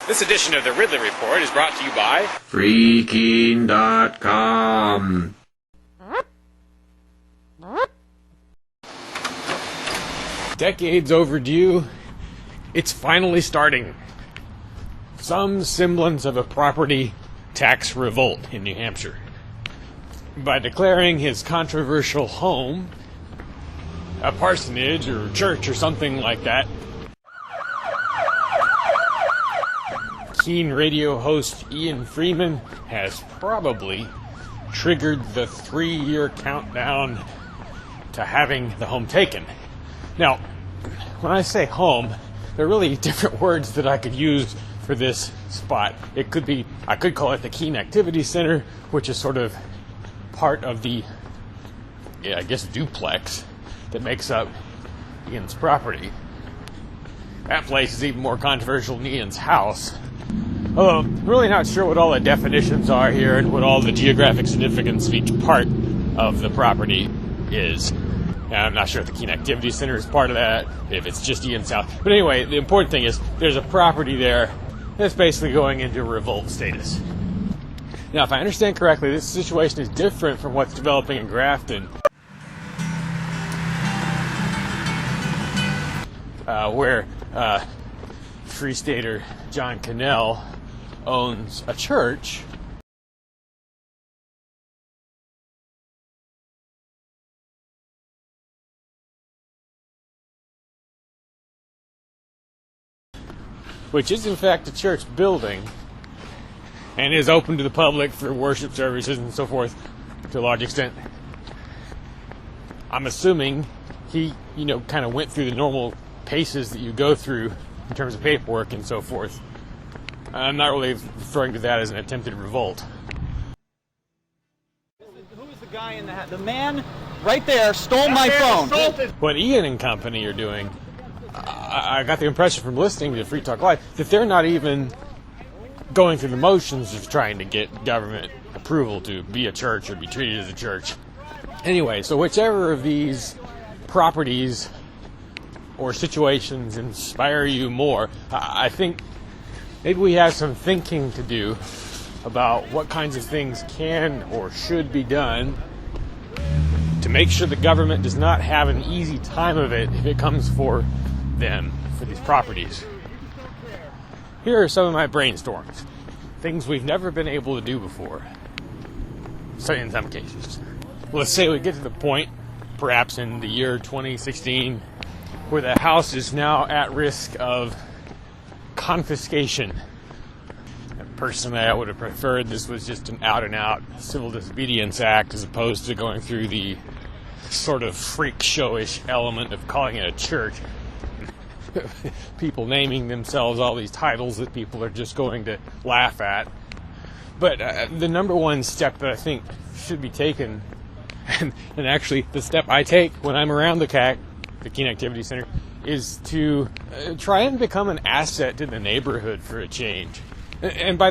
This edition of the Ridley Report is brought to you by Freaking.com. Decades overdue, it's finally starting. Some semblance of a property tax revolt in New Hampshire. By declaring his controversial home a parsonage or church or something like that, keen radio host Ian Freeman has probably triggered the 3-year countdown to having the home taken. Now, when I say home, there are really different words that I could use for this spot. I could call it the Keene Activity Center, which is sort of part of the, duplex that makes up Ian's property. That place is even more controversial than Ian's house. Although, I'm really not sure what all the definitions are here and what all the geographic significance of each part of the property is. And I'm not sure if the Keene Activity Center is part of that, if it's just Ian's house. But anyway, the important thing is there's a property there that's basically going into revolt status. Now, if I understand correctly, this situation is different from what's developing in Grafton, where Free Stater John Cannell owns a church which is in fact a church building and is open to the public for worship services and so forth to a large extent. I'm assuming he, kind of went through the normal paces that you go through in terms of paperwork and so forth. I'm not really referring to that as an attempted revolt. Who is the guy in the hat? The man right there stole my phone. What Ian and company are doing, I got the impression from listening to Free Talk Live that they're not even going through the motions of trying to get government approval to be a church or be treated as a church. Anyway, so whichever of these properties or situations inspire you more, I think maybe we have some thinking to do about what kinds of things can or should be done to make sure the government does not have an easy time of it if it comes for them, for these properties. Here are some of my brainstorms. Things we've never been able to do before. So in some cases. Let's say we get to the point, perhaps in the year 2016, where the house is now at risk of confiscation. And personally, I would have preferred this was just an out-and-out civil disobedience act as opposed to going through the sort of freak showish element of calling it a church. People naming themselves all these titles that people are just going to laugh at. But the number one step that I think should be taken, and actually the step I take when I'm around the Keene Activity Center, is to try and become an asset to the neighborhood for a change. And by that